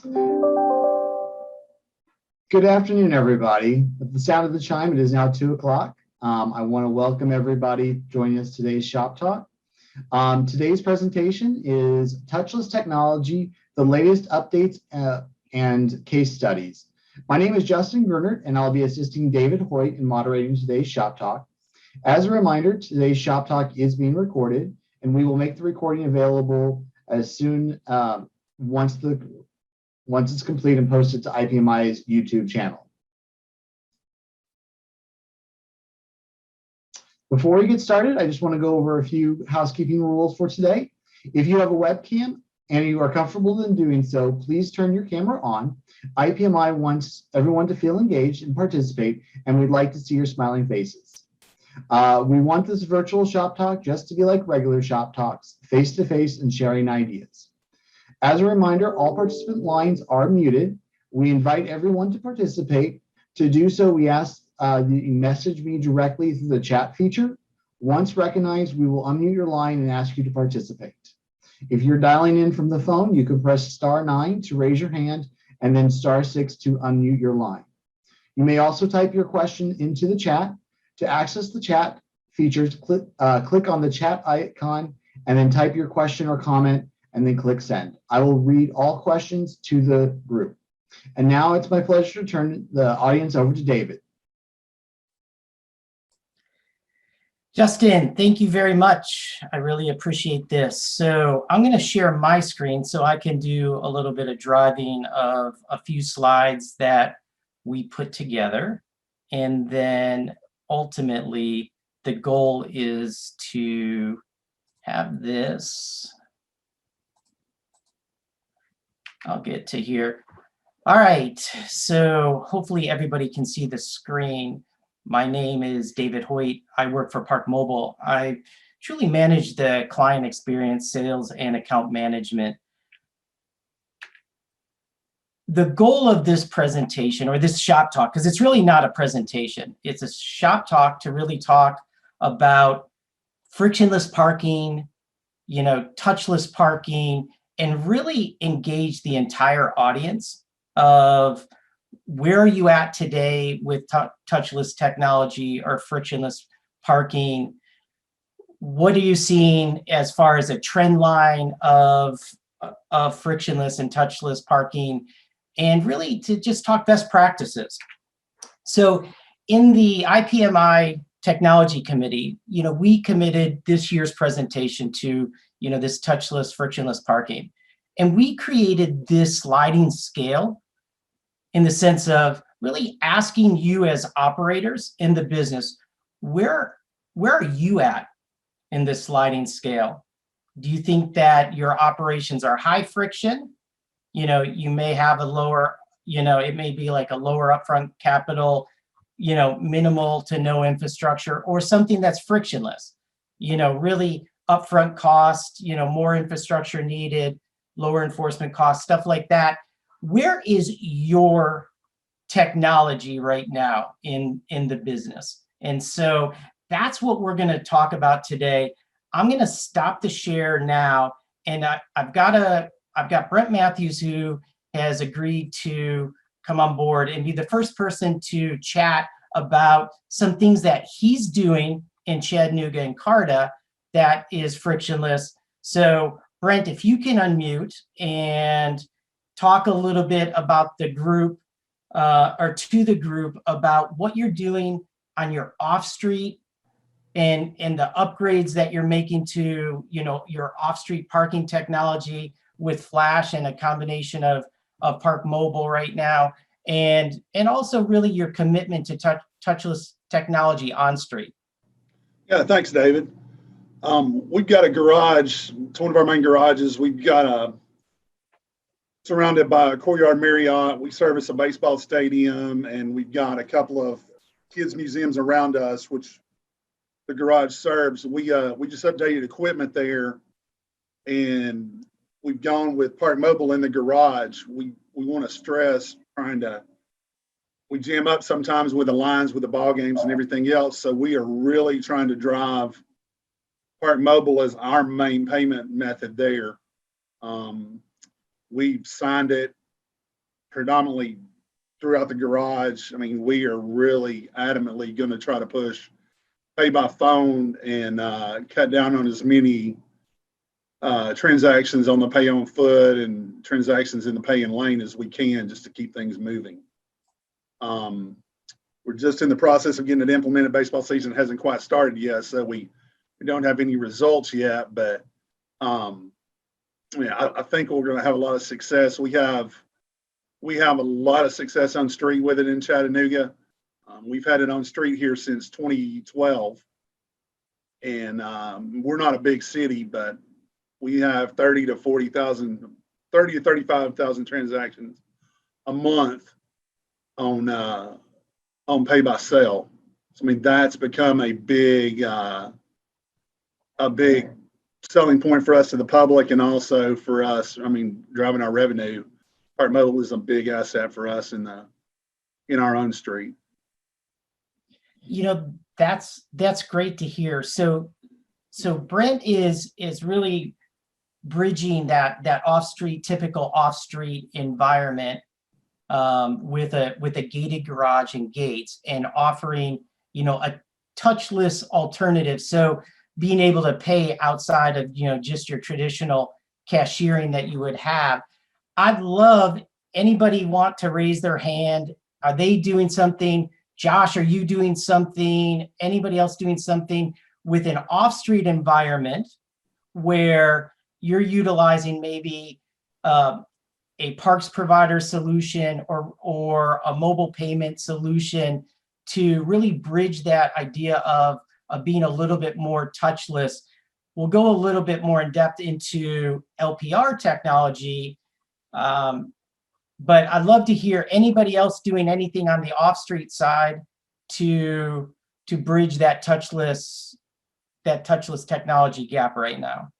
Good afternoon, everybody. With the sound of the chime, it is now 2 o'clock. I want to welcome everybody joining us today's Shop Talk. Today's presentation is Touchless Technology, the latest updates and case studies. My name is Justin Gernert, and I'll be assisting David Hoyt in moderating today's Shop Talk. As a reminder, today's Shop Talk is being recorded, and we will make the recording available as soon once it's complete and posted to IPMI's YouTube channel. Before we get started, I just want to go over a few housekeeping rules for today. If you have a webcam and you are comfortable in doing so, please turn your camera on. IPMI wants everyone to feel engaged and participate, and we'd like to see your smiling faces. We want this virtual Shop Talk just to be like regular Shop Talks, face-to-face and sharing ideas. As a reminder, all participant lines are muted. We invite everyone to participate. To do so, we ask that you message me directly through the chat feature. Once recognized, we will unmute your line and ask you to participate. If you're dialing in from the phone, you can press *9 to raise your hand and then *6 to unmute your line. You may also type your question into the chat. To access the chat features, click on the chat icon and then type your question or comment and then click send. I will read all questions to the group. And now it's my pleasure to turn the audience over to David. Justin, thank you very much. I really appreciate this. So I'm going to share my screen so I can do a little bit of driving of a few slides that we put together. And then ultimately, the goal is to have this. I'll get to here. All right, so hopefully everybody can see the screen. My name is David Hoyt. I work for Park Mobile. I truly manage the client experience, sales, and account management. The goal of this presentation, or this Shop Talk, because it's really not a presentation, it's a Shop Talk to really talk about frictionless parking, touchless parking, and really engage the entire audience of where are you at today with touchless technology or frictionless parking? What are you seeing as far as a trend line of frictionless and touchless parking? And really to just talk best practices. So in the IPMI Technology Committee, we committed this year's presentation to this touchless, frictionless parking. And we created this sliding scale in the sense of really asking you as operators in the business, where are you at in this sliding scale? Do you think that your operations are high friction? You may have a lower, it may be like a lower upfront capital, minimal to no infrastructure, or something that's frictionless, really upfront cost, more infrastructure needed, lower enforcement costs, stuff like that. Where is your technology right now in the business? And so that's what we're going to talk about today. I'm going to stop the share now, and I've got Brent Matthews, who has agreed to come on board and be the first person to chat about some things that he's doing in Chattanooga and Carta that is frictionless. So Brent, if you can unmute and talk a little bit about the group or to the group about what you're doing on your off-street and the upgrades that you're making to your off-street parking technology with Flash and a combination of Park Mobile right now, and also really your commitment to touchless technology on street. Yeah, thanks, David. We've got a garage. It's one of our main garages. We've got surrounded by a Courtyard Marriott. We service a baseball stadium, and we've got a couple of kids museums around us, which the garage serves. We just updated equipment there, and we've gone with Park Mobile in the garage. We want to stress we jam up sometimes with the lines with the ball games and everything else. So we are really trying to drive Park Mobile as our main payment method there. We've signed it predominantly throughout the garage. I mean, we are really adamantly going to try to push pay by phone and cut down on as many transactions on the pay on foot and transactions in the pay in lane as we can, just to keep things moving. We're just in the process of getting it implemented. Baseball season hasn't quite started yet, so we don't have any results yet, but yeah, I think we're going to have a lot of success. We have a lot of success on street with it in Chattanooga. We've had it on street here since 2012, and we're not a big city, but we have 30 to 35,000 transactions a month on pay by sale. So, I mean, that's become a big selling point for us to the public, and also for us. I mean, driving our revenue. Park Mobile is a big asset for us in our own street. You know, that's great to hear. So Brent is really bridging that typical off-street environment with a gated garage and gates, and offering, you know, a touchless alternative. So being able to pay outside of, you know, just your traditional cashiering that you would have. I'd love anybody want to raise their hand. Are they doing something? Josh, are you doing something? Anybody else doing something with an off-street environment where you're utilizing maybe a parks provider solution or a mobile payment solution to really bridge that idea of being a little bit more touchless? We'll go a little bit more in depth into LPR technology, but I'd love to hear anybody else doing anything on the off-street side to bridge that touchless technology gap right now.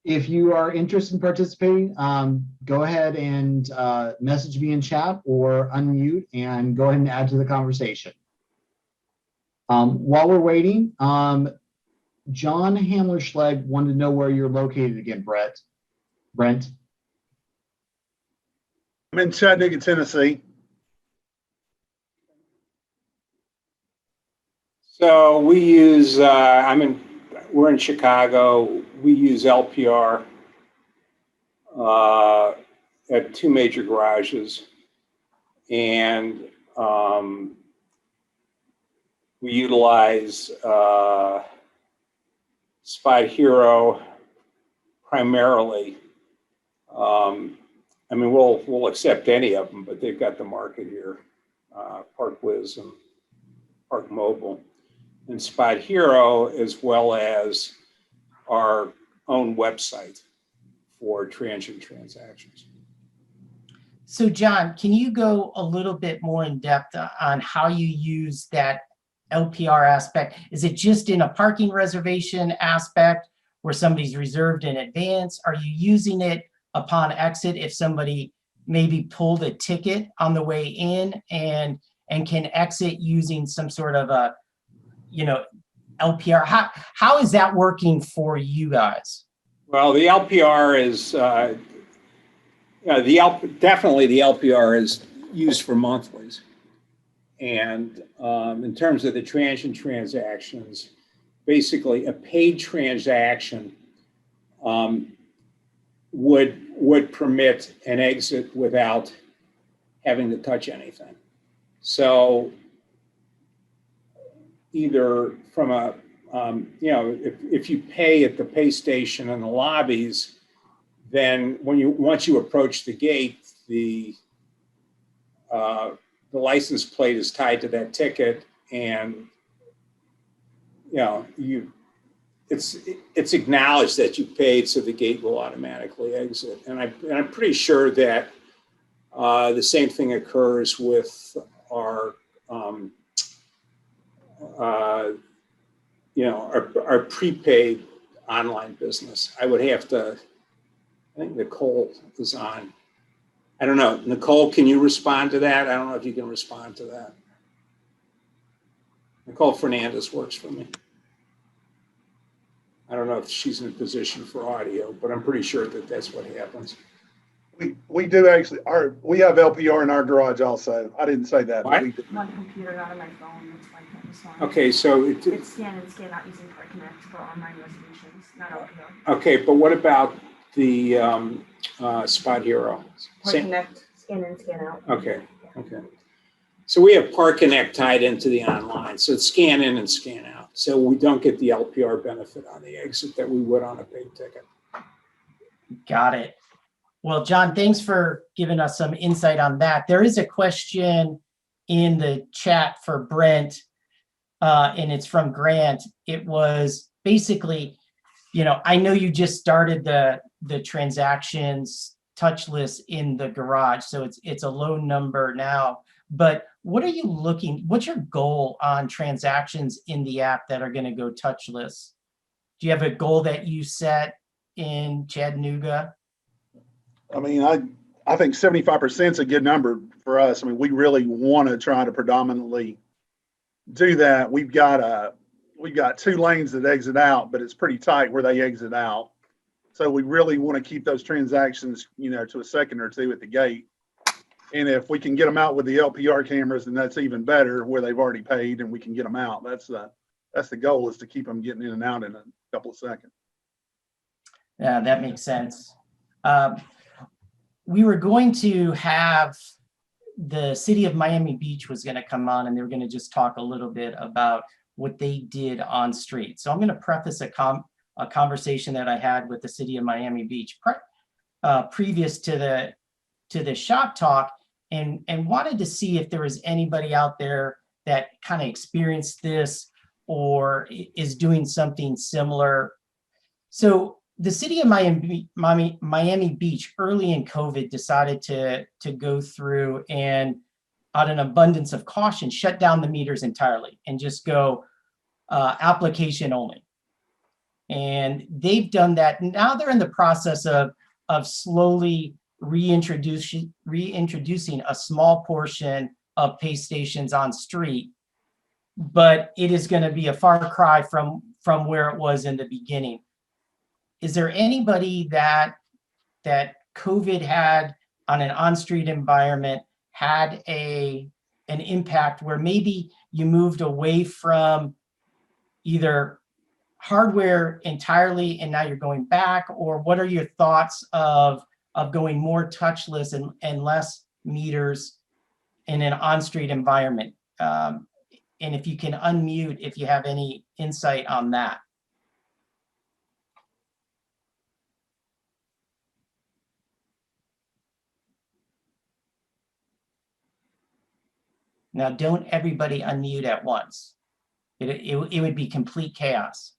If you are interested in participating, go ahead and message me in chat or unmute and go ahead and add to the conversation. While we're waiting, John Hamler-Schlegg wanted to know where you're located again, Brent. I'm in Chattanooga, Tennessee. So we use, we're in Chicago. We use LPR at two major garages, and we utilize Spot Hero primarily. I mean, we'll accept any of them, but they've got the market here. ParkWiz and Park Mobile, and Spot Hero, as well as our own website for transient transactions. So John, can you go a little bit more in depth on how you use that LPR aspect? Is it just in a parking reservation aspect where somebody's reserved in advance? Are you using it upon exit if somebody maybe pulled a ticket on the way in and can exit using some sort of a, you know, LPR? How is that working for you guys? Well, the LPR is definitely the LPR is used for monthlies, and in terms of the transient transactions, basically a paid transaction would permit an exit without having to touch anything. So either from a if you pay at the pay station in the lobbies, then once you approach the gate, the license plate is tied to that ticket, and it's acknowledged that you paid, so the gate will automatically exit. And I'm pretty sure that the same thing occurs with our our prepaid online business. I think Nicole is on. I don't know. Nicole, can you respond to that? I don't know if you can respond to that. Nicole Fernandez works for me. I don't know if she's in a position for audio, but I'm pretty sure that that's what happens. We do actually, we have LPR in our garage also. I didn't say that. but What? we do. One computer, not on my phone, that's why I can't respond. Okay, so It's scan and scan out using Part Connect for online resolutions, not LPR. okay, but what about the Spot Hero? Part Connect, scan in, scan out. Okay, okay. So we have Park Connect tied into the online, so it's scan in and scan out. So we don't get the LPR benefit on the exit that we would on a paid ticket. Got it. Well, John, thanks for giving us some insight on that. There is a question in the chat for Brent, and it's from Grant. It was basically, I know you just started the transactions touchless in the garage, so it's a low number now. But what's your goal on transactions in the app that are going to go touchless? Do you have a goal that you set in Chattanooga? I mean, I think 75% is a good number for us. I mean, we really want to try to predominantly do that. We've got 2 lanes that exit out, but it's pretty tight where they exit out. So we really want to keep those transactions, to a second or two at the gate. And if we can get them out with the LPR cameras, then that's even better, where they've already paid and we can get them out. That's the goal, is to keep them getting in and out in a couple of seconds. Yeah, that makes sense. We were going to have the city of Miami Beach was going to come on, and they were going to just talk a little bit about what they did on street. So I'm going to preface a conversation that I had with the city of Miami Beach previous to the shop talk, and wanted to see if there was anybody out there that kind of experienced this or is doing something similar. So the city of Miami Beach early in COVID decided to go through and, out of an abundance of caution, shut down the meters entirely and just go application only. And they've done that. Now they're in the process of slowly reintroducing a small portion of pay stations on street, but it is going to be a far cry from where it was in the beginning. Is there anybody that COVID had on an on-street environment had an impact where maybe you moved away from either hardware entirely and now you're going back? Or what are your thoughts of going more touchless and less meters in an on-street environment? And if you can unmute, if you have any insight on that. Now, don't everybody unmute at once. It would be complete chaos.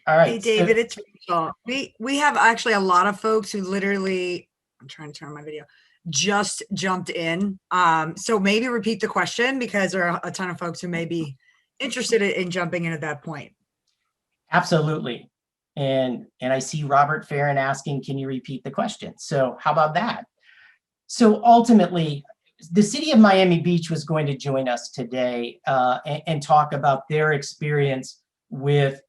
All right. Hey, David, it's Rachel. We have actually a lot of folks who literally, I'm trying to turn on my video, just jumped in. So maybe repeat the question, because there are a ton of folks who may be interested in jumping in at that point. Absolutely. And I see Robert Farron asking, can you repeat the question? So how about that? So ultimately, the city of Miami Beach was going to join us today and talk about their experience with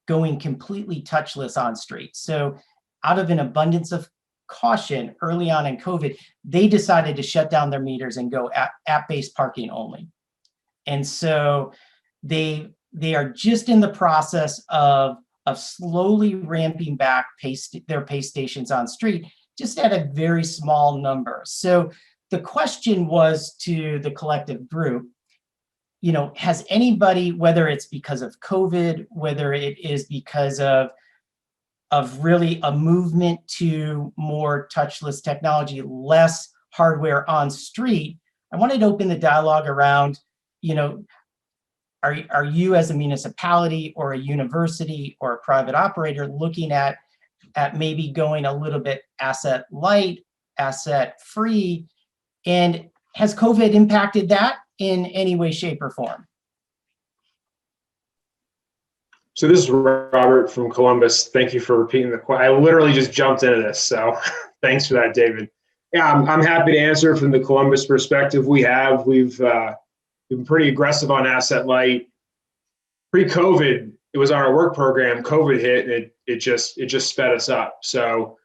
going completely touchless on street. So out of an abundance of caution early on in COVID, they decided to shut down their meters and go app-based parking only. And so they are just in the process of slowly ramping back their pay stations on street, just at a very small number. So the question was to the collective group, has anybody, whether it's because of COVID, whether it is because of really a movement to more touchless technology, less hardware on street, I wanted to open the dialogue around, are you as a municipality or a university or a private operator looking at maybe going a little bit asset light, asset free, and has COVID impacted that in any way, shape, or form? So this is Robert from Columbus. Thank you for repeating the question. I literally just jumped into this, so thanks for that, David. Yeah, I'm happy to answer from the Columbus perspective. We've We've been pretty aggressive on asset light. Pre-COVID, it was on our work program. COVID hit, and it just sped us up. So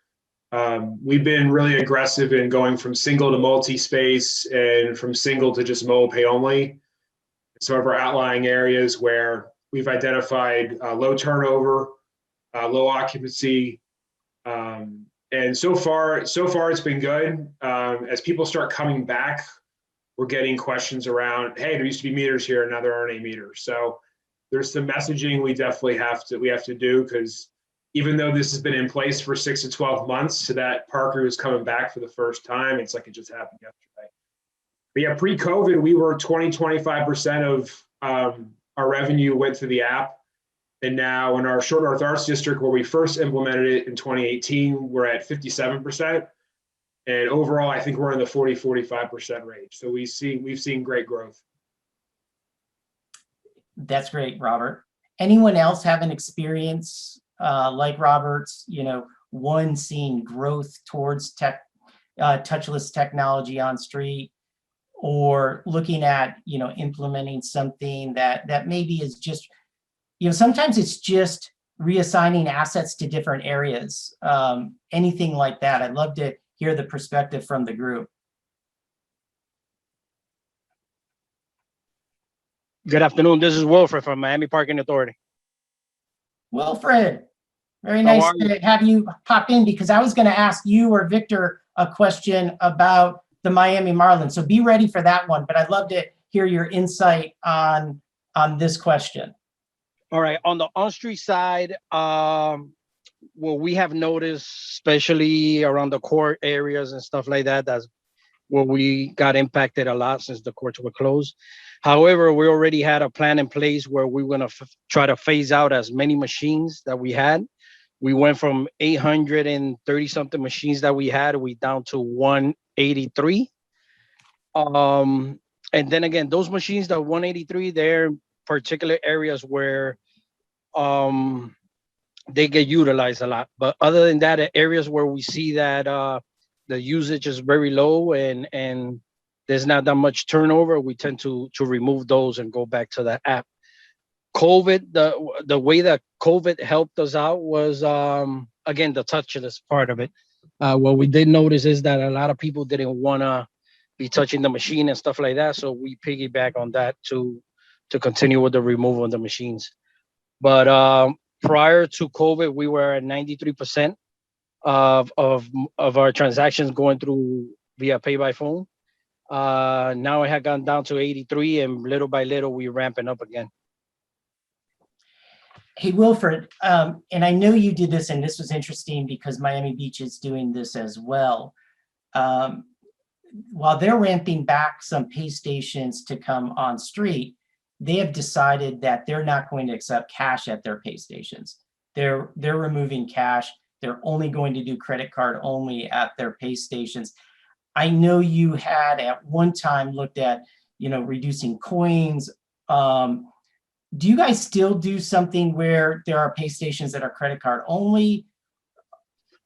we've been really aggressive in going from single to multi-space and from single to just mobile pay only. Some of our outlying areas where we've identified low turnover, low occupancy, and so far it's been good. As people start coming back, we're getting questions around, hey, there used to be meters here, now there aren't any meters. So there's some messaging we definitely have to do, because even though this has been in place for 6 to 12 months, to that parker who's coming back for the first time, it's like it just happened yesterday. But yeah, pre-COVID, we were 25% of our revenue went through the app. And now in our Short North Arts District, where we first implemented it in 2018, we're at 57%. And overall, I think we're in the 40-45% range. So we've seen great growth. That's great, Robert. Anyone else have an experience like Robert's, one seeing growth towards touchless technology on street, or looking at, implementing something that maybe is just, sometimes it's just reassigning assets to different areas, anything like that. I'd love to hear the perspective from the group. Good afternoon. This is Wilfred from Miami Parking Authority. Wilfred, very How nice are you? to have you pop in, because I was going to ask you or Victor a question about the Miami Marlins. So be ready for that one, but I'd love to hear your insight on this question. All right. On the on-street side, what we have noticed, especially around the court areas and stuff like that, that's where we got impacted a lot since the courts were closed. However, we already had a plan in place where we were going to try to phase out as many machines that we had. We went from 830 something machines that we had, we down to 183. And then again, those machines, the 183, they're particular areas where they get utilized a lot. But other than that, areas where we see that the usage is very low and there's not that much turnover, we tend to remove those and go back to the app. COVID, the way that COVID helped us out was, again, the touchless part of it. What we did notice is that a lot of people didn't want to be touching the machine and stuff like that. So we piggyback on that to continue with the removal of the machines. But prior to COVID, we were at 93% of our transactions going through via pay by phone. Now it had gone down to 83, and little by little we're ramping up again. Hey, Wilfred, and I know you did this, and this was interesting because Miami Beach is doing this as well. While they're ramping back some pay stations to come on street, they have decided that they're not going to accept cash at their pay stations. They're removing cash. They're only going to do credit card only at their pay stations. I know you had at one time looked at, reducing coins. Do you guys still do something where there are pay stations that are credit card only?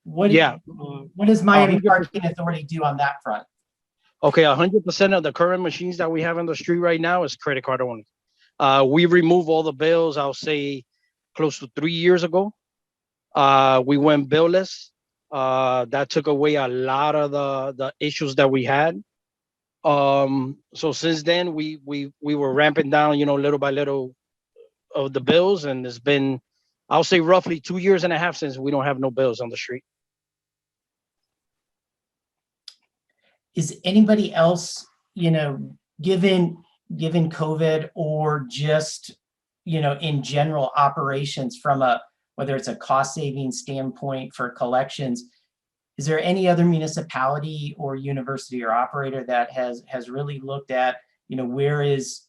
What does Miami Parking Authority do on that front? Okay, 100% of the current machines that we have on the street right now is credit card only. We remove all the bills, I'll say close to 3 years ago. We went billless. That took away a lot of the issues that we had. So since then, we were ramping down, little by little of the bills. And it's been, I'll say roughly 2.5 years since we don't have no bills on the street. Is anybody else, given COVID or just, in general operations from whether it's a cost saving standpoint for collections, is there any other municipality or university or operator that has really looked at, where's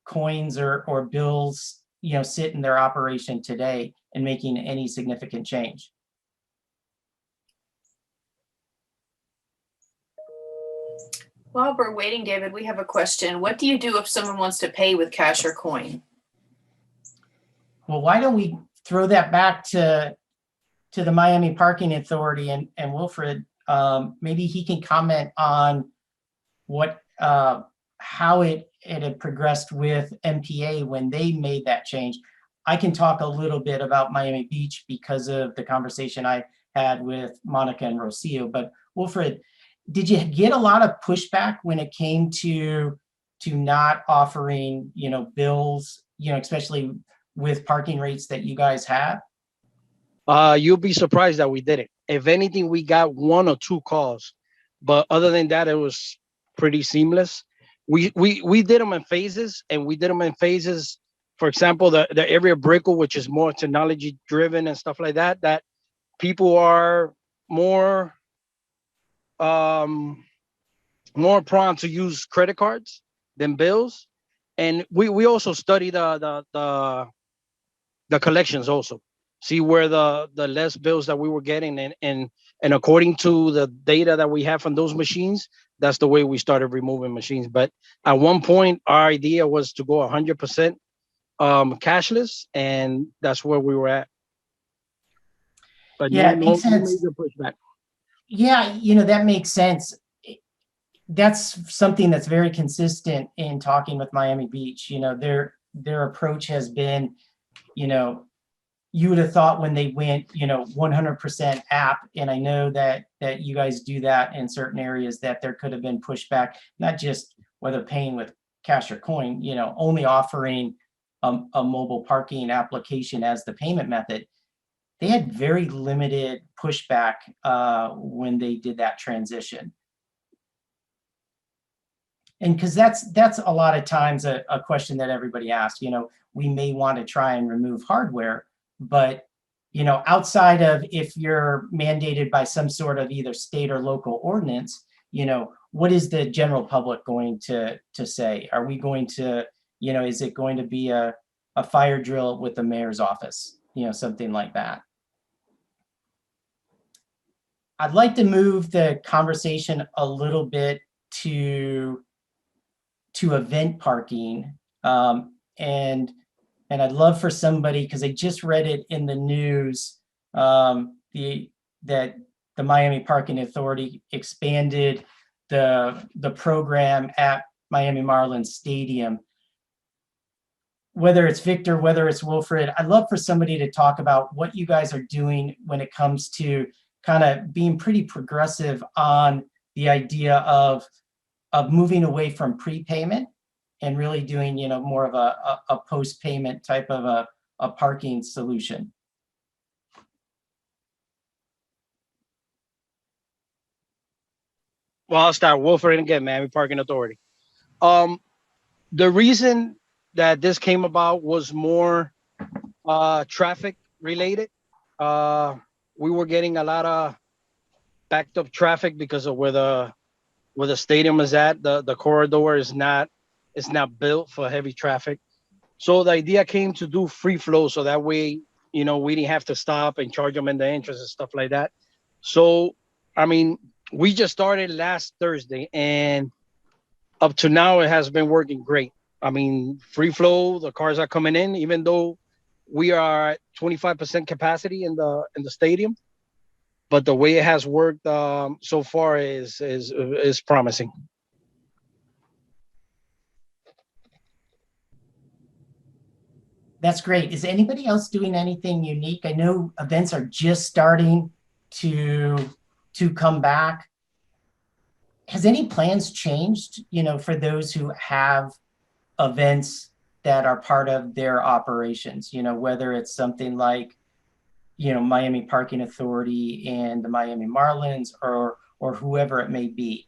coins or bills, sit in their operation today and making any significant change? While we're waiting, David, we have a question. What do you do if someone wants to pay with cash or coin? Well, why don't we throw that back to the Miami Parking Authority and Wilfred, maybe he can comment on how how it had progressed with MPA when they made that change. I can talk a little bit about Miami Beach because of the conversation I had with Monica and Rocio. But Wilfred, did you get a lot of pushback when it came to not offering, bills, especially with parking rates that you guys have? You'll be surprised that we didn't. If anything, we got 1 or 2 calls, but other than that, it was pretty seamless. We did them in phases, and we did them in phases. For example, the area Brickell, which is more technology driven and stuff like that, that people are more more prone to use credit cards than bills. And we also study the collections also, see where the less bills that we were getting, and according to the data that we have from those machines, that's the way we started removing machines. But at one point, our idea was to go 100% cashless, and that's where we were at. But yeah, it makes sense. Major pushback. Yeah, that makes sense. That's something that's very consistent in talking with Miami Beach. Their approach has been, you would have thought when they went, 100% app, and I know that you guys do that in certain areas, that there could have been pushback, not just whether paying with cash or coin, only offering a mobile parking application as the payment method. They had very limited pushback when they did that transition. And because that's a lot of times a question that everybody asks, we may want to try and remove hardware, but, outside of if you're mandated by some sort of either state or local ordinance, what is the general public going to say? Are we going to, is it going to be a fire drill with the mayor's office, something like that? I'd like to move the conversation a little bit to event parking. And I'd love for somebody, because I just read it in the news, that the Miami Parking Authority expanded the program at Miami Marlins Stadium. Whether it's Victor, whether it's Wilfred, I'd love for somebody to talk about what you guys are doing when it comes to kind of being pretty progressive on the idea of moving away from prepayment and really doing, more of a post-payment type of a parking solution. Well, I'll start. Wilfred again, Miami Parking Authority. The reason that this came about was more traffic related. We were getting a lot of backed up traffic because of where the stadium is at. The corridor is not built for heavy traffic. So the idea came to do free flow, so that way, we didn't have to stop and charge them in the entrance and stuff like that. So, we just started last Thursday, and up to now it has been working great. Free flow, the cars are coming in, even though we are at 25% capacity in the stadium. But the way it has worked so far is promising. That's great. Is anybody else doing anything unique? I know events are just starting to come back. Has any plans changed, for those who have events that are part of their operations, whether it's something like, Miami Parking Authority and the Miami Marlins or whoever it may be?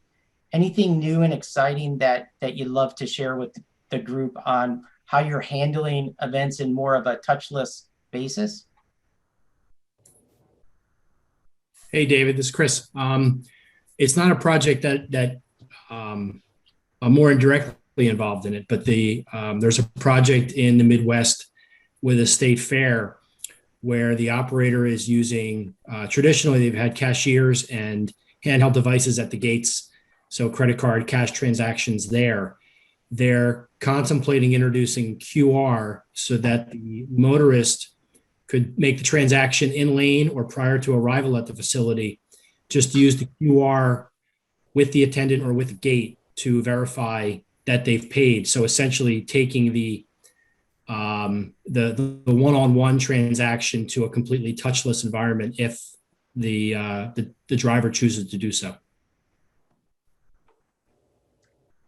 Anything new and exciting that you'd love to share with the group on how you're handling events in more of a touchless basis? Hey, David, this is Chris. It's not a project that I'm more indirectly involved in it, but there's a project in the Midwest with a state fair where the operator is using, traditionally they've had cashiers and handheld devices at the gates, so credit card, cash transactions there. They're contemplating introducing QR so that the motorist could make the transaction in lane or prior to arrival at the facility, just use the QR with the attendant or with the gate to verify that they've paid. So essentially taking the one-on-one transaction to a completely touchless environment if the driver chooses to do so.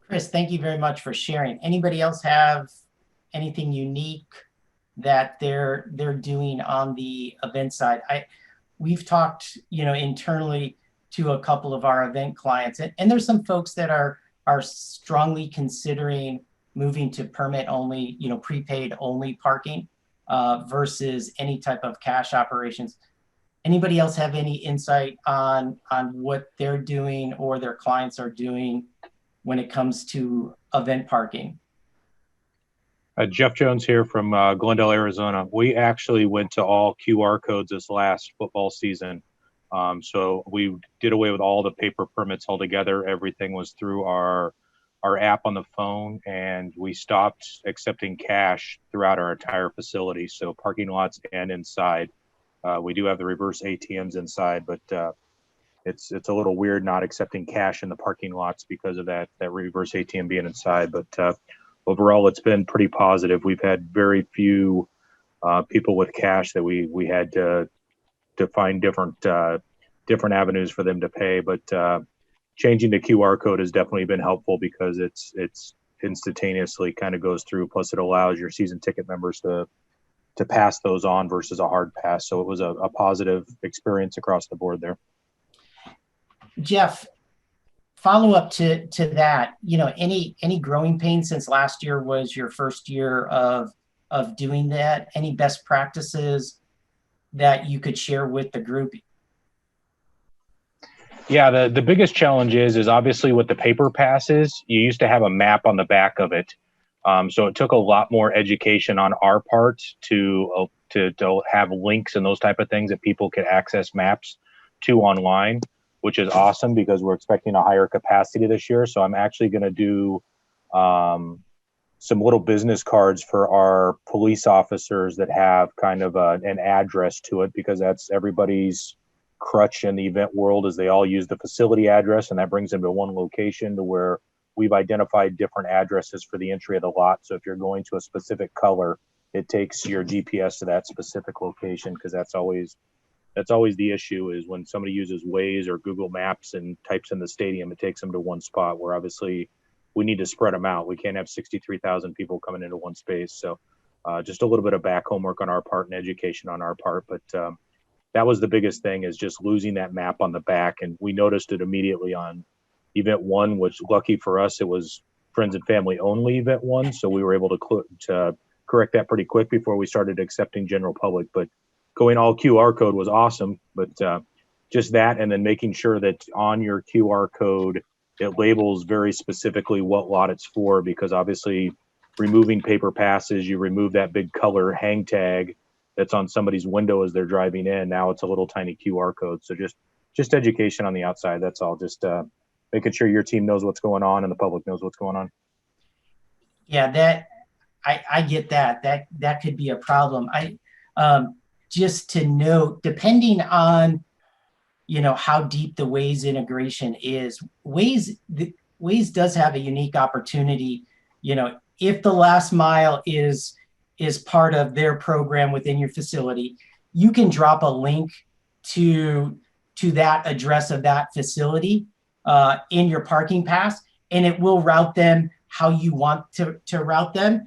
Chris, thank you very much for sharing. Anybody else have anything unique that they're doing on the event side? We've talked, internally to a couple of our event clients, and there's some folks that are strongly considering moving to permit only, prepaid only parking versus any type of cash operations. Anybody else have any insight on what they're doing or their clients are doing when it comes to event parking? Jeff Jones here from Glendale, Arizona. We actually went to all QR codes this last football season. So we did away with all the paper permits altogether. Everything was through our app on the phone, and we stopped accepting cash throughout our entire facility. So parking lots and inside. We do have the reverse ATMs inside, but it's a little weird not accepting cash in the parking lots because of that reverse ATM being inside. But overall, it's been pretty positive. We've had very few people with cash that we had to find different avenues for them to pay. But changing the QR code has definitely been helpful because it's instantaneously kind of goes through. Plus, it allows your season ticket members to pass those on versus a hard pass. So it was a positive experience across the board there. Jeff, follow up to that, any growing pains since last year was your first year of doing that? Any best practices that you could share with the group? Yeah, the biggest challenge is obviously with the paper passes, you used to have a map on the back of it. So it took a lot more education on our part to have links and those type of things that people could access maps to online, which is awesome because we're expecting a higher capacity this year. So I'm actually going to do some little business cards for our police officers that have kind of an address to it, because that's everybody's crutch in the event world is they all use the facility address, and that brings them to one location to where we've identified different addresses for the entry of the lot. So if you're going to a specific color, it takes your GPS to that specific location, because that's always the issue is when somebody uses Waze or Google Maps and types in the stadium, it takes them to one spot where obviously we need to spread them out. We can't have 63,000 people coming into one space. So just a little bit of back homework on our part and education on our part. But that was the biggest thing, is just losing that map on the back. And we noticed it immediately on event one, which lucky for us, it was friends and family only event one. So we were able to correct that pretty quick before we started accepting general public. But going all QR code was awesome. But just that, and then making sure that on your QR code, it labels very specifically what lot it's for, because obviously removing paper passes, you remove that big color hang tag that's on somebody's window as they're driving in. Now it's a little tiny QR code. So just education on the outside. That's all. Just making sure your team knows what's going on and the public knows what's going on. Yeah, that I get that. That could be a problem. Just to note, depending on how deep the Waze integration is, Waze does have a unique opportunity. If the last mile is part of their program within your facility, you can drop a link to that address of that facility in your parking pass, and it will route them how you want to route them.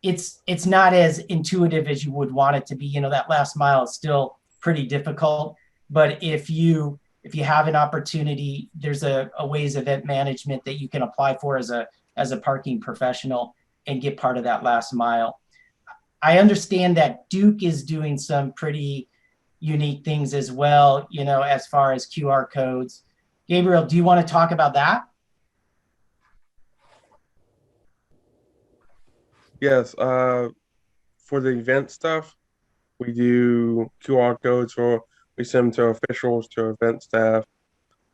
It's not as intuitive as you would want it to be. That last mile is still pretty difficult. But if you have an opportunity, there's a Waze event management that you can apply for as a parking professional and get part of that last mile. I understand that Duke is doing some pretty unique things as well, as far as QR codes. Gabriel, do you want to talk about that? Yes, for the event stuff, we do QR codes, or we send them to officials, to event staff,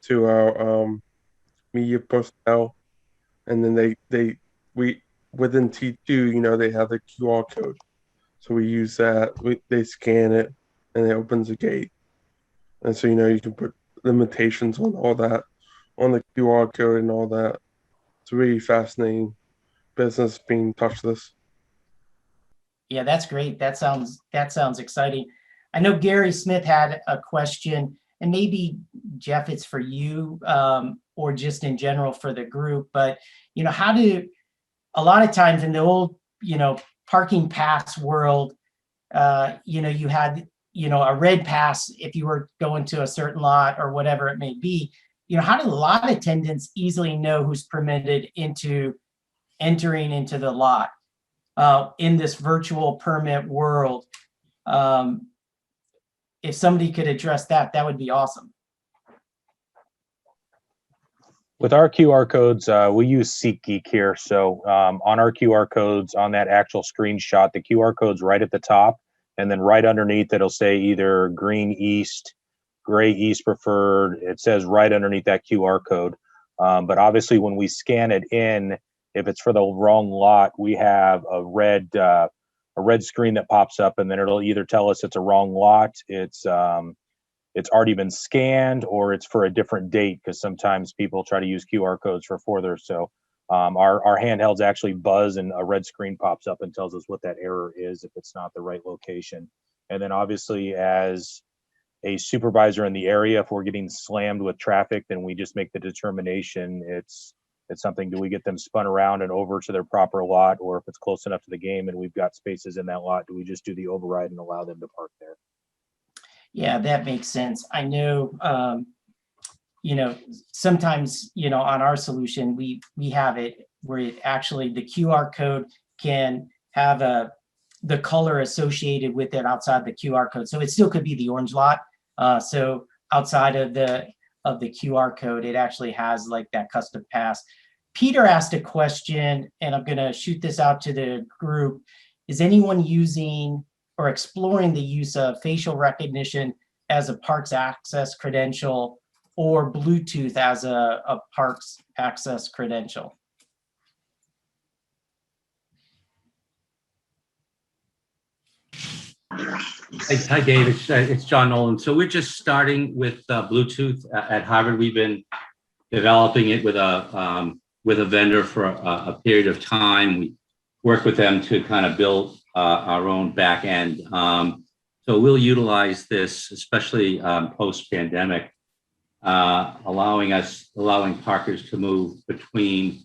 to our media personnel, and then we within T2, they have the QR code, so we use that. They scan it, and it opens the gate, and so you can put limitations on all that on the QR code and all that. It's really fascinating business being touchless. Yeah, that's great. That sounds exciting. I know Gary Smith had a question, and maybe Jeff, it's for you, or just in general for the group. But how do a lot of times in the old parking pass world, you had a red pass if you were going to a certain lot or whatever it may be. How do lot attendants easily know who's permitted into entering into the lot in this virtual permit world? If somebody could address that, that would be awesome. With our QR codes, we use SeatGeek here. So on our QR codes, on that actual screenshot, the QR code's right at the top, and then right underneath it'll say either green east, gray east preferred. It says right underneath that QR code. But obviously when we scan it in, if it's for the wrong lot, we have a red screen that pops up, and then it'll either tell us it's a wrong lot, it's already been scanned, or it's for a different date, because sometimes people try to use QR codes for further. So our handhelds actually buzz, and a red screen pops up and tells us what that error is if it's not the right location. And then obviously, as a supervisor in the area, if we're getting slammed with traffic, then we just make the determination it's something, do we get them spun around and over to their proper lot, or if it's close enough to the game and we've got spaces in that lot, do we just do the override and allow them to park there? Yeah, that makes sense. I know, sometimes, on our solution, we have it where it actually, the QR code can have the color associated with it outside the QR code. So it still could be the orange lot. So outside of the QR code, it actually has like that custom pass. Peter asked a question, and I'm going to shoot this out to the group. Is anyone using or exploring the use of facial recognition as a parks access credential, or Bluetooth as a parks access credential? Hi, Dave. It's John Nolan. So we're just starting with Bluetooth at Harvard. We've been developing it with a vendor for a period of time. We work with them to kind of build our own back end. So we'll utilize this, especially post-pandemic, allowing parkers to move between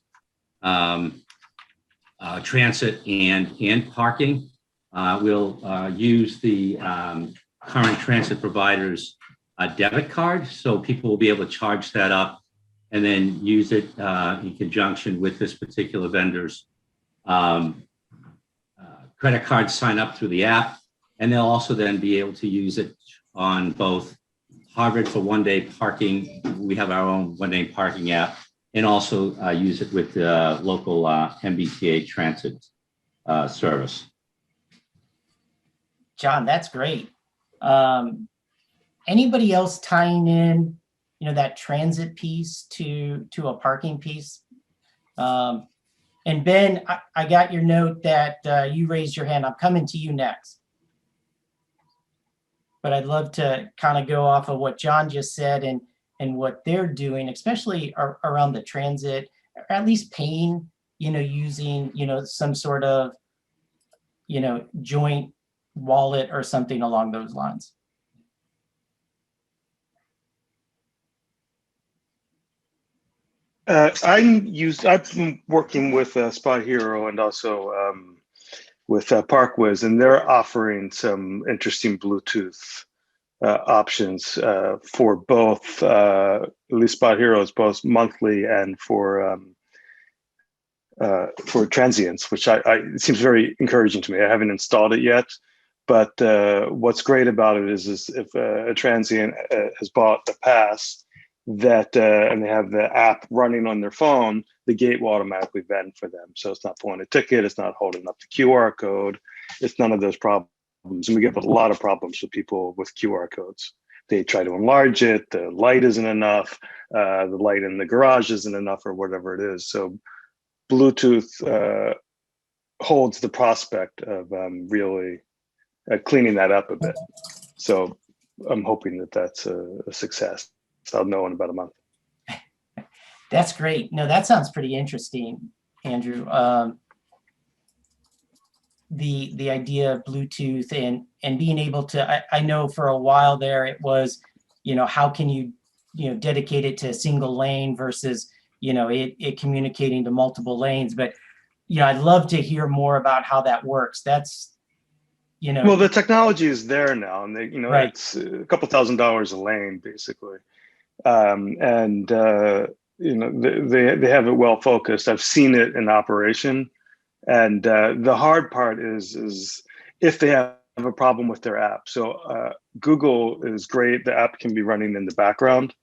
transit and parking. We'll use the current transit provider's debit card, so people will be able to charge that up and then use it in conjunction with this particular vendor's credit card sign up through the app. And they'll also then be able to use it on both Harvard for one-day parking. We have our own one-day parking app, and also use it with the local MBTA transit service. John, that's great. Anybody else tying in, that transit piece to a parking piece? And Ben, I got your note that you raised your hand. I'm coming to you next. But I'd love to kind of go off of what John just said and what they're doing, especially around the transit, or at least paying, using, some sort of, joint wallet or something along those lines. I've been working with Spot Hero and also with ParkWiz, and they're offering some interesting Bluetooth options for both, at least Spot Hero is both monthly and for transients, which it seems very encouraging to me. I haven't installed it yet, but what's great about it is if a transient has bought the pass, that and they have the app running on their phone, the gate will automatically vend for them. So it's not pulling a ticket, it's not holding up the QR code, it's none of those problems. And we get a lot of problems with people with QR codes. They try to enlarge it, the light isn't enough, the light in the garage isn't enough, or whatever it is. So Bluetooth holds the prospect of really cleaning that up a bit. So I'm hoping that that's a success. So I'll know in about a month. That's great. No, that sounds pretty interesting. Andrew. The idea of Bluetooth and being able to, I know for a while there it was, how can you, dedicate it to a single lane versus, it communicating to multiple lanes. But, I'd love to hear more about how that works. That's, Well, the technology is there now, and right. it's a couple $1,000s a lane, basically. They have it well focused. I've seen it in operation. And the hard part is if they have a problem with their app. So Google is great. The app can be running in the background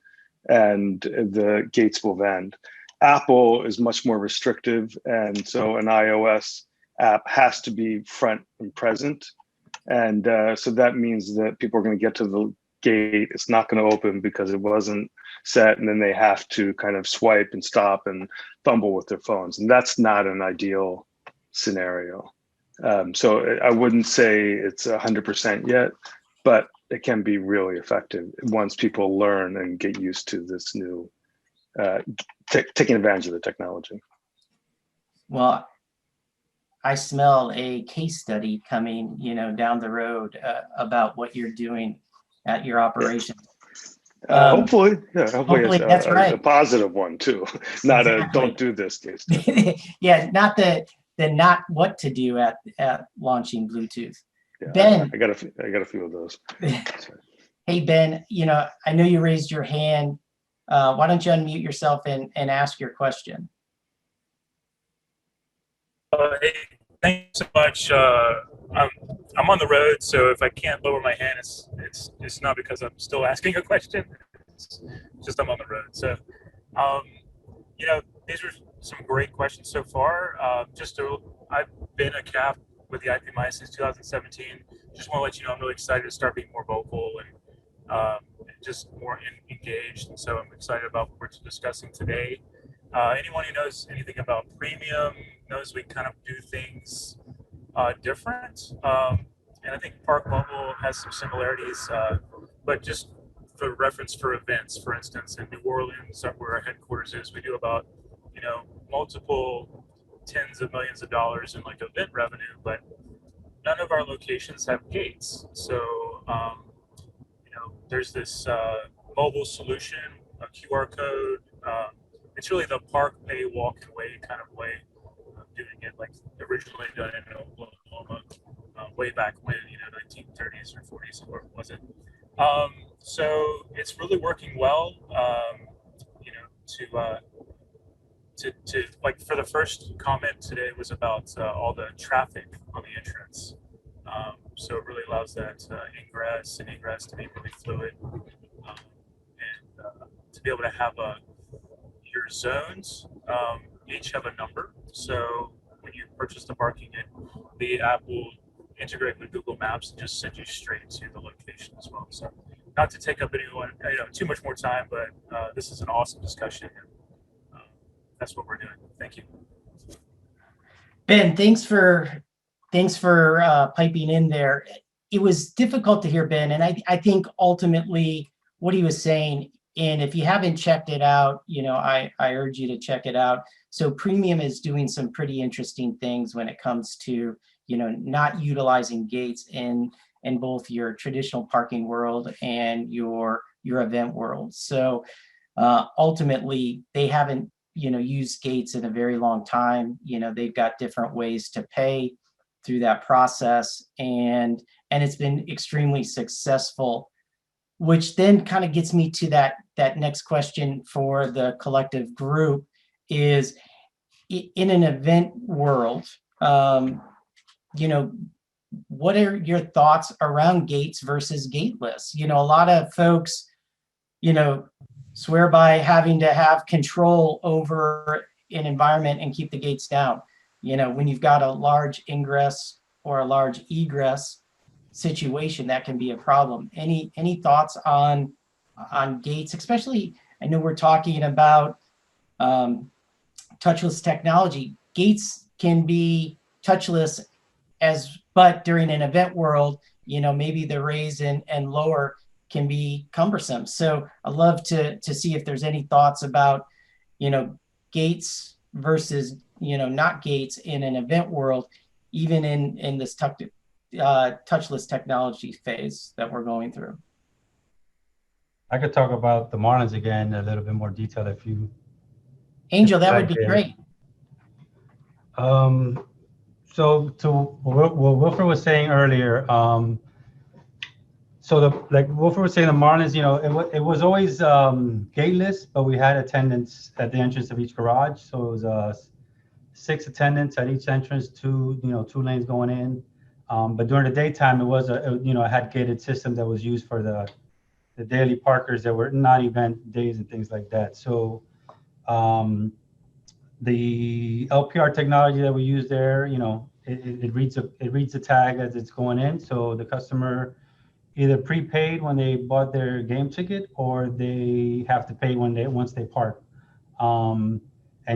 and the gates will vend. Apple is much more restrictive. And so an iOS app has to be front and present. And so that means that people are going to get to the gate. It's not going to open because it wasn't set. And then they have to kind of swipe and stop and fumble with their phones. And that's not an ideal scenario. So I wouldn't say it's 100% yet, but it can be really effective once people learn and get used to this new, taking advantage of the technology. Well, I smell a case study coming, down the road about what you're doing at your operation. Hopefully Hopefully it's that's right. a positive one too, not Exactly. a don't do this case. Yeah, not the not what to do at launching Bluetooth. Yeah, Ben, I got a few of those. Hey Ben, I know you raised your hand. Why don't you unmute yourself and ask your question? Hey, thank you so much. I'm on the road, so if I can't lower my hand, it's not because I'm still asking a question. It's just I'm on the road. So, these are some great questions so far. I've been a CAP with the IPMI since 2017. Just want to let you know I'm really excited to start being more vocal and just more engaged. And so I'm excited about what we're discussing today. Anyone who knows anything about premium knows we kind of do things different. And I think Park Mobile has some similarities, but just for reference for events, for instance, in New Orleans, where our headquarters is, we do about, multiple tens of millions of dollars in event revenue, but none of our locations have gates. So, there's this mobile solution, a QR code. It's really the Park Pay Walk and Wait kind of way of doing it, like originally done in Oklahoma, way back when, 1930s or 40s, or was it? So it's really working well. To for the first comment today was about all the traffic on the entrance. So it really allows that ingress and egress to be really fluid, and to be able to have your zones each have a number. So when you purchase the parking, the app will integrate with Google Maps and just send you straight to the location as well. So not to take up anyone too much more time, but this is an awesome discussion, and that's what we're doing. Thank you. Ben, thanks for piping in there. It was difficult to hear Ben, and I think ultimately what he was saying, and if you haven't checked it out, I urge you to check it out. So Premium is doing some pretty interesting things when it comes to, not utilizing gates in both your traditional parking world and your event world. So ultimately they haven't, used gates in a very long time. They've got different ways to pay through that process, and it's been extremely successful, which then kind of gets me to that next question for the collective group is, in an event world, what are your thoughts around gates versus gateless? A lot of folks, swear by having to have control over an environment and keep the gates down. When you've got a large ingress or a large egress situation, that can be a problem. Any thoughts on gates, especially? I know we're talking about touchless technology. Gates can be touchless, but during an event world, maybe the raise and lower can be cumbersome. So I'd love to see if there's any thoughts about, gates versus, not gates in an event world, even in this touchless technology phase that we're going through. I could talk about the Marlins again in a little bit more detail if you. Angel, that would be great. So to what Wilfred was saying earlier, like Wilfred was saying, the Marlins, it was always gateless, but we had attendants at the entrance of each garage. So it was 6 attendants at each entrance, 2 lanes going in. But during the daytime, it was a had gated system that was used for the daily parkers that were not event days and things like that. So the LPR technology that we use there, it reads the tag as it's going in. So the customer either prepaid when they bought their game ticket, or they have to pay once they park. And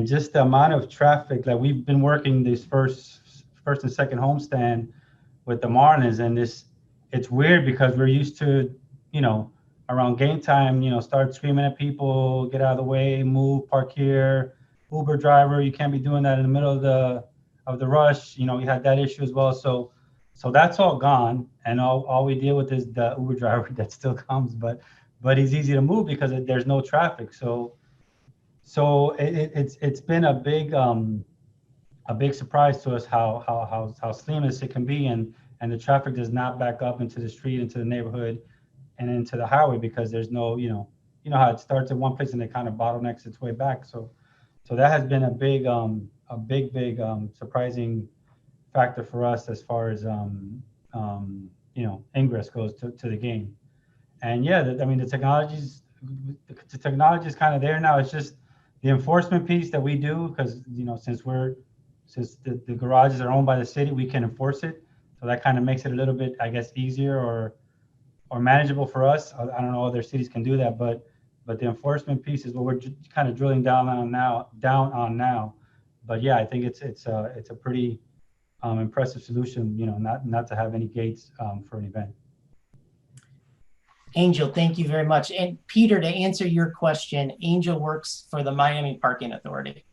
just the amount of traffic that we've been working this first and second homestand with the Marlins, and it's weird because we're used to, around game time, start screaming at people, get out of the way, move, park here. Uber driver, you can't be doing that in the middle of the rush. We had that issue as well. So that's all gone, and all we deal with is the Uber driver that still comes, but he's easy to move because there's no traffic. So it's been a big surprise to us how seamless it can be, and the traffic does not back up into the street, into the neighborhood, and into the highway, because there's no, how it starts at one place and it kind of bottlenecks its way back. So that has been a big surprising factor for us as far as ingress goes to the game. And yeah, the technology is kind of there now. It's just the enforcement piece that we do, because since the garages are owned by the city, we can enforce it. So that kind of makes it a little bit, I guess, easier or manageable for us. I don't know other cities can do that, but the enforcement piece is what we're kind of drilling down on now. But yeah, I think it's a pretty impressive solution, not to have any gates for an event. Angel, thank you very much. And Peter, to answer your question, Angel works for the Miami Parking Authority.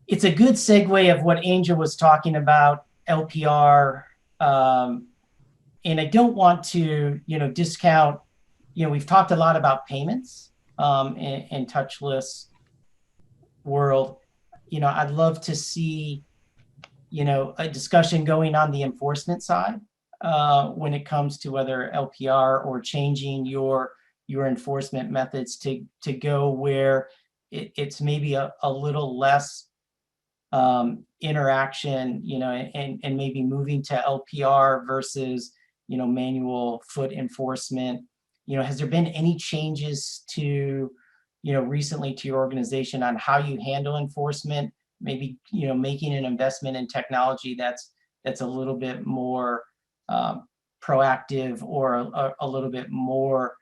It's a good segue of what Angel was talking about, LPR. And I don't want to, discount, we've talked a lot about payments in touchless world. I'd love to see, a discussion going on the enforcement side when it comes to whether LPR or changing your enforcement methods to go where it's maybe a little less interaction, and maybe moving to LPR versus, manual foot enforcement. Has there been any changes to, recently to your organization on how you handle enforcement? Maybe, making an investment in technology that's a little bit more proactive, or a little bit more,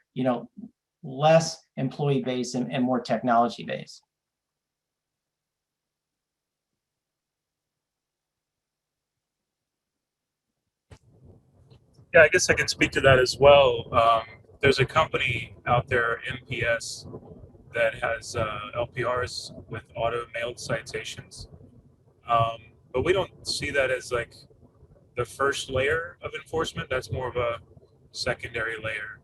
less employee based and more technology based. Yeah, I guess I can speak to that as well. There's a company out there, MPS, that has LPRs with auto-mailed citations. But we don't see that as like the first layer of enforcement. That's more of a secondary layer.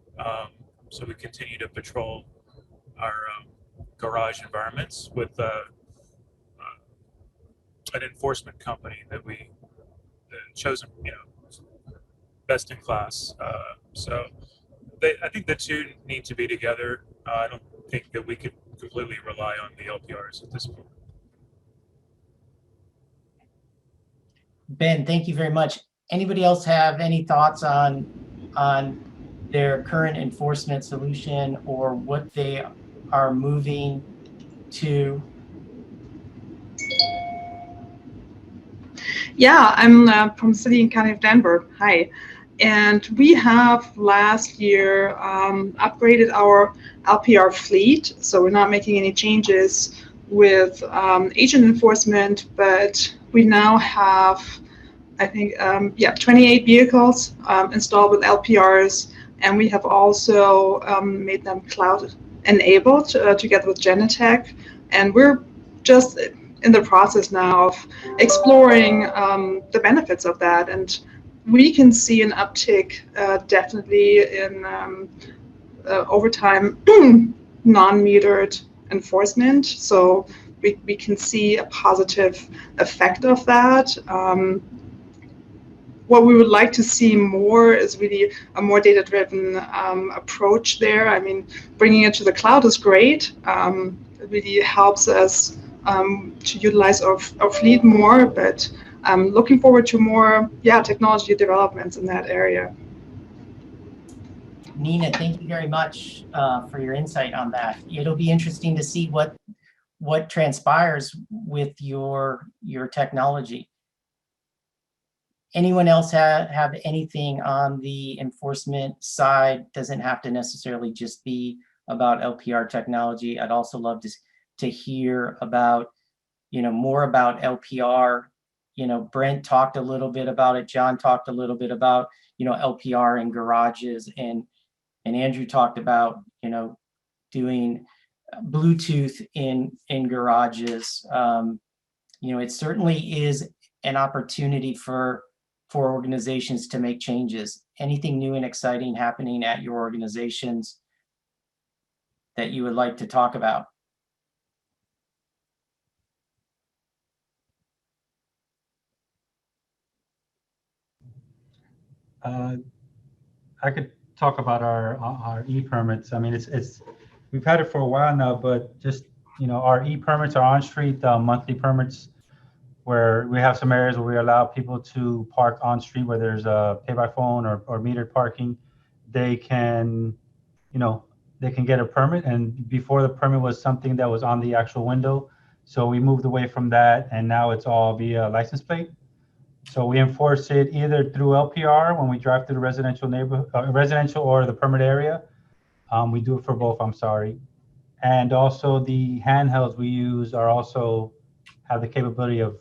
So we continue to patrol our garage environments with an enforcement company that we chosen, best in class. So I think the two need to be together. I don't think that we could completely rely on the LPRs at this point. Ben, thank you very much. Anybody else have any thoughts on their current enforcement solution or what they are moving to? Yeah, I'm from the City and County of Denver. Hi. And we have last year upgraded our LPR fleet. So we're not making any changes with agent enforcement, but we now have, I think, 28 vehicles installed with LPRs. And we have also made them cloud enabled together with Genetec. And we're just in the process now of exploring the benefits of that. And we can see an uptick definitely in over time non-metered enforcement. So we can see a positive effect of that. What we would like to see more is really a more data-driven approach there. I mean, bringing it to the cloud is great. It really helps us to utilize our fleet more, but I'm looking forward to more, technology developments in that area. Nina, thank you very much for your insight on that. It'll be interesting to see what transpires with your technology. Anyone else have anything on the enforcement side? Doesn't have to necessarily just be about LPR technology. I'd also love to hear about, more about LPR. Brent talked a little bit about it. John talked a little bit about, LPR in garages, and Andrew talked about, doing Bluetooth in garages. It certainly is an opportunity for organizations to make changes. Anything new and exciting happening at your organizations that you would like to talk about? I could talk about our e-permits. I mean, it's we've had it for a while now, but just our e-permits are on-street monthly permits, where we have some areas where we allow people to park on street where there's a pay by phone or metered parking. They can, they can get a permit, and before the permit was something that was on the actual window. So we moved away from that, and now it's all via license plate. So we enforce it either through LPR when we drive through the residential neighborhood, residential or the permit area. We do it for both, I'm sorry. And also the handhelds we use are also have the capability of,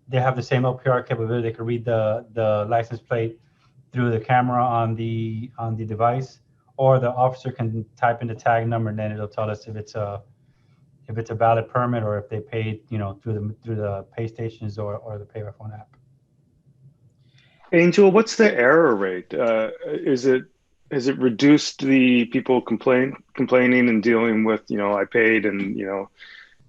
they have the same LPR capability. They can read the license plate through the camera on the device, or the officer can type in the tag number, and then it'll tell us if it's a valid permit, or if they paid, through the pay stations or the pay by phone app. Angel, what's the error rate? Has it reduced the people complaining and dealing with, I paid and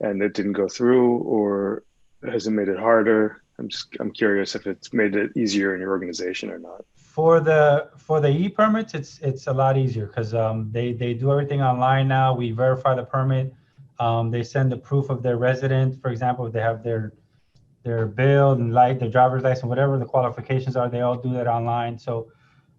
and it didn't go through, or has it made it harder? I'm curious if it's made it easier in your organization or not. For the e-permits, it's a lot easier because they do everything online now. We verify the permit. They send the proof of their resident. For example, if they have their bill and their driver's license, whatever the qualifications are, they all do that online. So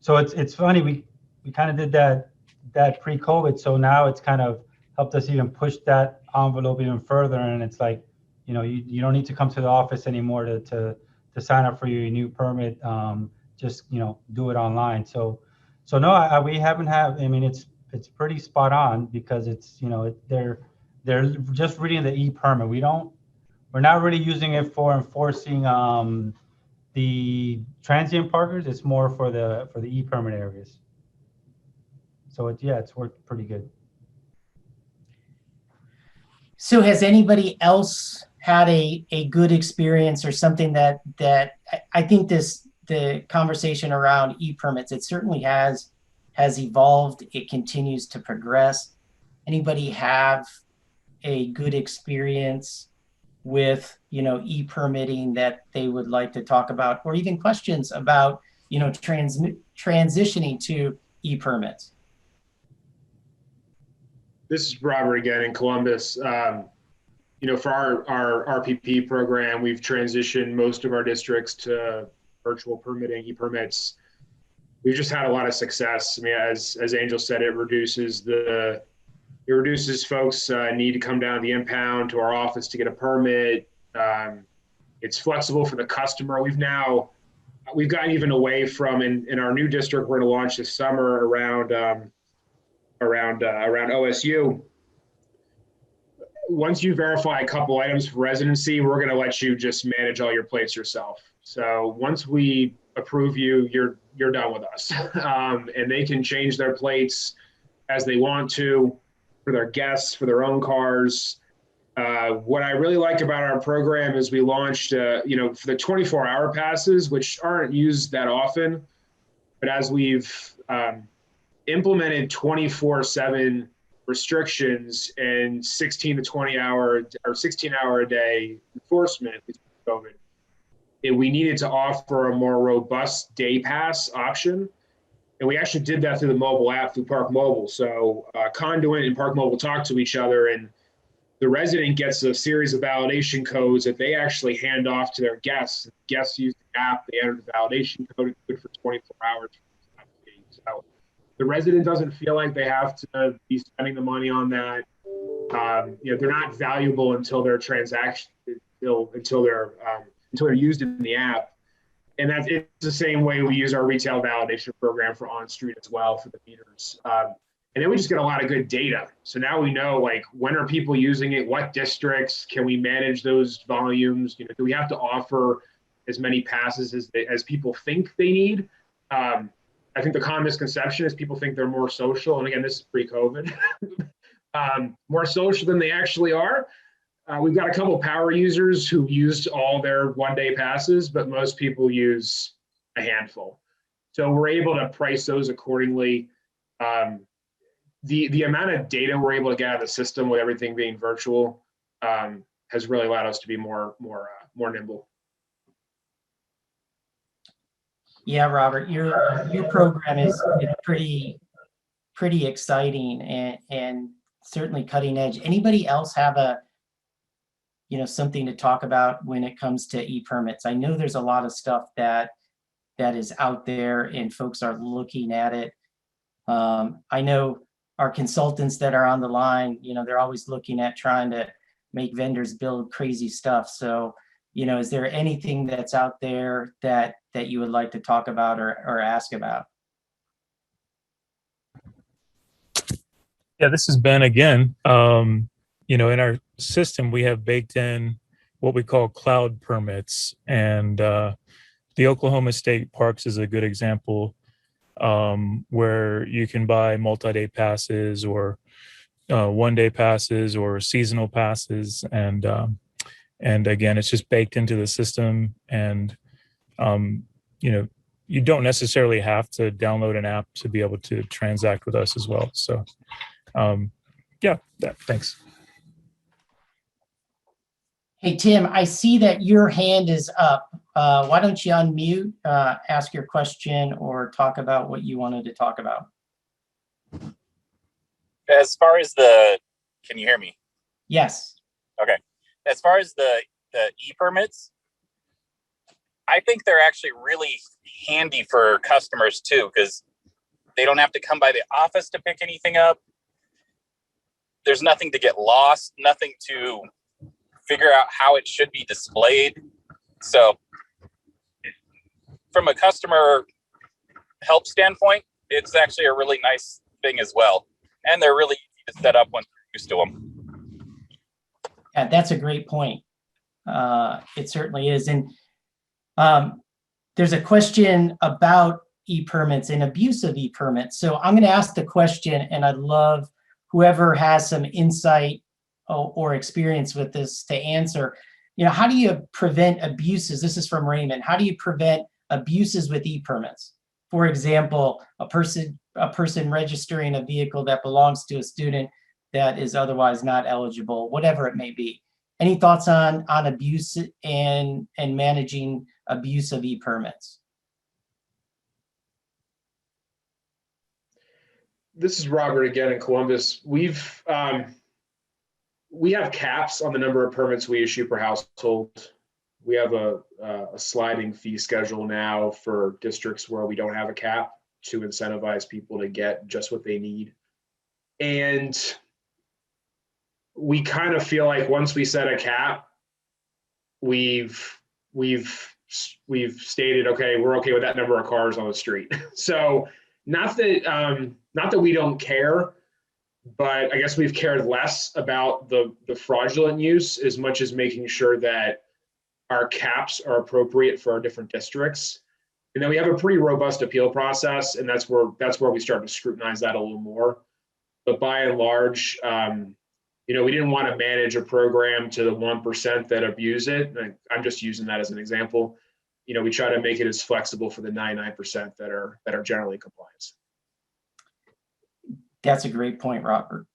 it's funny. We kind of did that pre-COVID. So now it's kind of helped us even push that envelope even further. And it's like, you don't need to come to the office anymore to sign up for your new permit. Just do it online. So no, we haven't had. I mean, it's pretty spot on because it's they're just reading the e-permit. We're not really using it for enforcing the transient parkers. It's more for the e-permit areas. So it's worked pretty good. So has anybody else had a good experience or something that I think the conversation around e-permits, it certainly has evolved. It continues to progress. Anybody have a good experience with, e-permitting that they would like to talk about, or even questions about, transitioning to e-permits? This is Robert again in Columbus. For our RPP program, we've transitioned most of our districts to virtual permitting, e-permits. We've just had a lot of success. I mean, as Angel said, it reduces folks' need to come down to the impound to our office to get a permit. It's flexible for the customer. We've gotten even away from in our new district we're going to launch this summer around OSU. Once you verify a couple items for residency, we're going to let you just manage all your plates yourself. So once we approve you, you're done with us, and they can change their plates as they want to. for their guests, for their own cars. What I really like about our program is we launched, for the 24-hour passes, which aren't used that often, but as we've implemented 24/7 restrictions and 16 to 20 hour or 16-hour a day enforcement with COVID, we needed to offer a more robust day pass option. And we actually did that through the mobile app, through Park Mobile. So Conduit and Park Mobile talk to each other, and the resident gets a series of validation codes that they actually hand off to their guests. Guests use the app, they enter the validation code, it's good for 24 hours. So the resident doesn't feel like they have to be spending the money on that. They're not valuable until their transaction, until they're used in the app. And it's the same way we use our retail validation program for on-street as well for the meters. And then we just get a lot of good data. So now we know, like, when are people using it? What districts? Can we manage those volumes? Do we have to offer as many passes as people think they need? I think the common misconception is people think they're more social. And again, this is pre-COVID, more social than they actually are. We've got a couple of power users who used all their one-day passes, but most people use a handful. So we're able to price those accordingly. The amount of data we're able to get out of the system with everything being virtual has really allowed us to be more nimble. Yeah, Robert, your program is pretty exciting and certainly cutting edge. Anybody else have something to talk about when it comes to e-permits? I know there's a lot of stuff that is out there and folks are looking at it. I know our consultants that are on the line, they're always looking at trying to make vendors build crazy stuff. So, is there anything that's out there that you would like to talk about or ask about? Yeah, this is Ben again. In our system, we have baked in what we call cloud permits, and the Oklahoma State Parks is a good example, where you can buy multi-day passes or one-day passes or seasonal passes, and again, it's just baked into the system, and you don't necessarily have to download an app to be able to transact with us as well. So thanks. Hey, Tim, I see that your hand is up. Why don't you unmute, ask your question, or talk about what you wanted to talk about? As far as can you hear me? Yes. Okay. As far as the e-permits, I think they're actually really handy for customers too, because they don't have to come by the office to pick anything up. There's nothing to get lost, nothing to figure out how it should be displayed. So from a customer help standpoint, it's actually a really nice thing as well. And they're really easy to set up once you're used to them. Yeah, that's a great point. It certainly is. And there's a question about e-permits and abuse of e-permits. So I'm going to ask the question, and I'd love whoever has some insight or experience with this to answer. How do you prevent abuses? This is from Raymond. How do you prevent abuses with e-permits? For example, a person registering a vehicle that belongs to a student that is otherwise not eligible, whatever it may be. Any thoughts on abuse and managing abuse of e-permits? This is Robert again in Columbus. We have caps on the number of permits we issue per household. We have a sliding fee schedule now for districts where we don't have a cap to incentivize people to get just what they need. And we kind of feel like once we set a cap, we've stated, okay, we're okay with that number of cars on the street. So not that we don't care, but I guess we've cared less about the fraudulent use as much as making sure that our caps are appropriate for our different districts. And then we have a pretty robust appeal process, and that's where we start to scrutinize that a little more. but by and large, we didn't want to manage a program to the 1% that abuse it. And I'm just using that as an example. We try to make it as flexible for the 99% that are generally in compliance. That's a great point, Robert.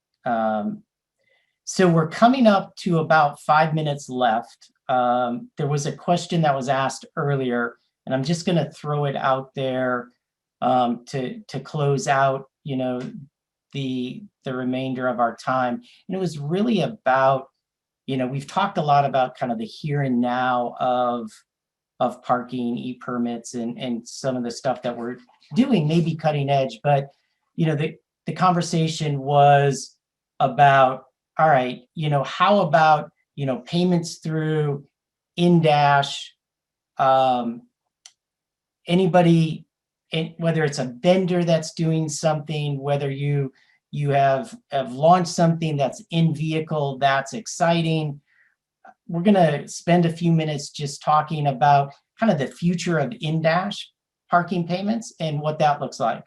So we're coming up to about 5 minutes left. There was a question that was asked earlier, and I'm just going to throw it out there to close out, the remainder of our time. And it was really about, we've talked a lot about kind of the here and now of parking, e-permits, and some of the stuff that we're doing may be cutting edge, but the conversation was about, all right, how about, payments through in-dash, anybody, whether it's a vendor that's doing something, whether you have launched something that's in vehicle, that's exciting. We're going to spend a few minutes just talking about kind of the future of in-dash parking payments and what that looks like.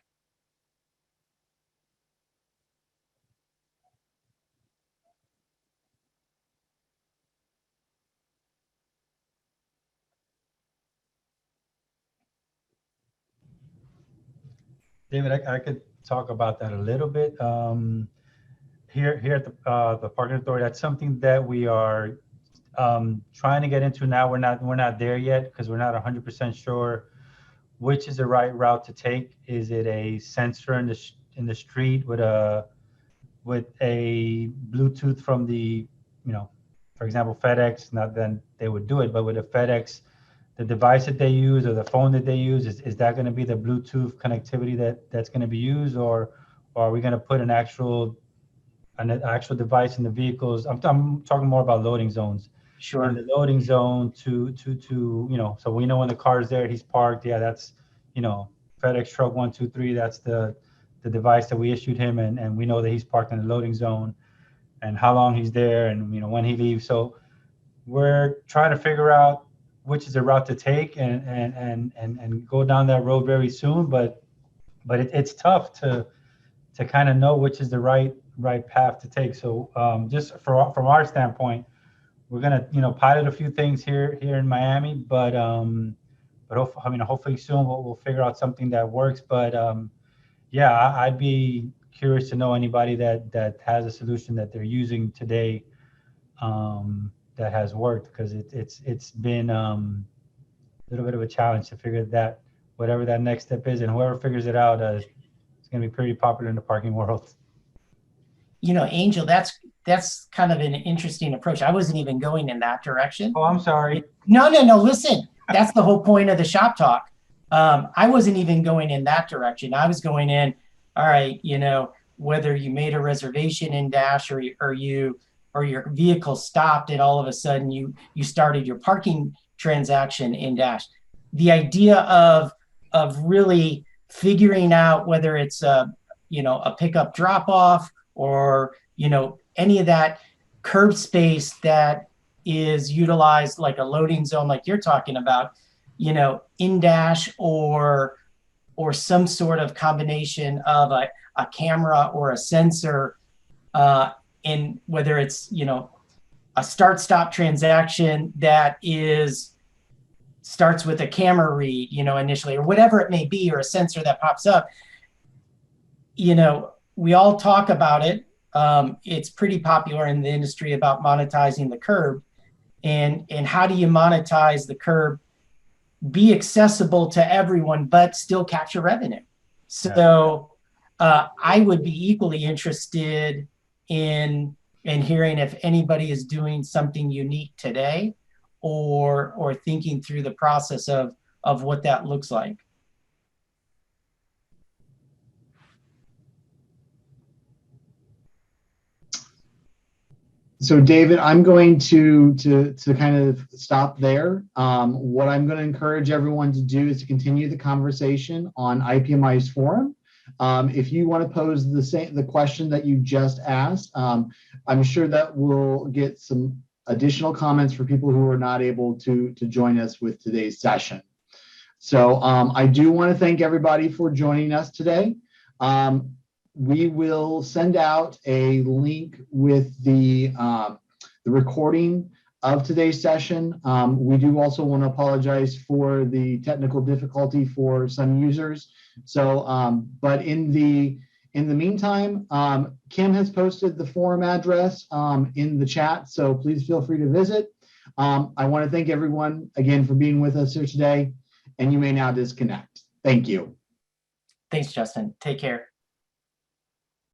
David, I could talk about that a little bit. Here at the Parking Authority, that's something that we are trying to get into now. We're not there yet because we're not 100% sure which is the right route to take. Is it a sensor in the street with a Bluetooth from the, for example, FedEx? Not then they would do it, but with a FedEx, the device that they use or the phone that they use, is that going to be the Bluetooth connectivity that's going to be used, or are we going to put an actual device in the vehicles? I'm talking more about loading zones. Sure. In the loading zone to so we know when the car's there, he's parked. Yeah, that's FedEx truck 123. That's the device that we issued him, and we know that he's parked in the loading zone, and how long he's there, and when he leaves. So we're trying to figure out which is the route to take and go down that road very soon. But it's tough to kind of know which is the right path to take. So just from our standpoint, we're gonna pilot a few things here in Miami, but hopefully soon we'll figure out something that works. But yeah, I'd be curious to know anybody that has a solution that they're using today that has worked, because it's been a little bit of a challenge to figure that, whatever that next step is, and whoever figures it out, it's going to be pretty popular in the parking world. Angel, that's kind of an interesting approach. I wasn't even going in that direction. Oh, I'm sorry. No. Listen, that's the whole point of the shop talk. I wasn't even going in that direction. I was going in, all right, whether you made a reservation in Dash or your vehicle stopped and all of a sudden you started your parking transaction in Dash. The idea of really figuring out whether it's a pickup drop off or any of that curb space that is utilized like a loading zone like you're talking about, in Dash or some sort of combination of a camera or a sensor, in whether it's a start-stop transaction that starts with a camera read, initially, or whatever it may be, or a sensor that pops up. We all talk about it. It's pretty popular in the industry about monetizing the curb, and how do you monetize the curb, be accessible to everyone, but still capture revenue. So I would be equally interested in hearing if anybody is doing something unique today or thinking through the process of what that looks like. So David, I'm going to kind of stop there. What I'm going to encourage everyone to do is to continue the conversation on IPMI's forum. If you want to pose the question that you just asked, I'm sure that we'll get some additional comments for people who are not able to join us with today's session. So I do want to thank everybody for joining us today. we will send out a link with the recording of today's session. We do also want to apologize for the technical difficulty for some users. So, but in the meantime, Kim has posted the forum address in the chat, so please feel free to visit. I want to thank everyone again for being with us here today, and you may now disconnect. Thank you. Thanks, Justin. Take care.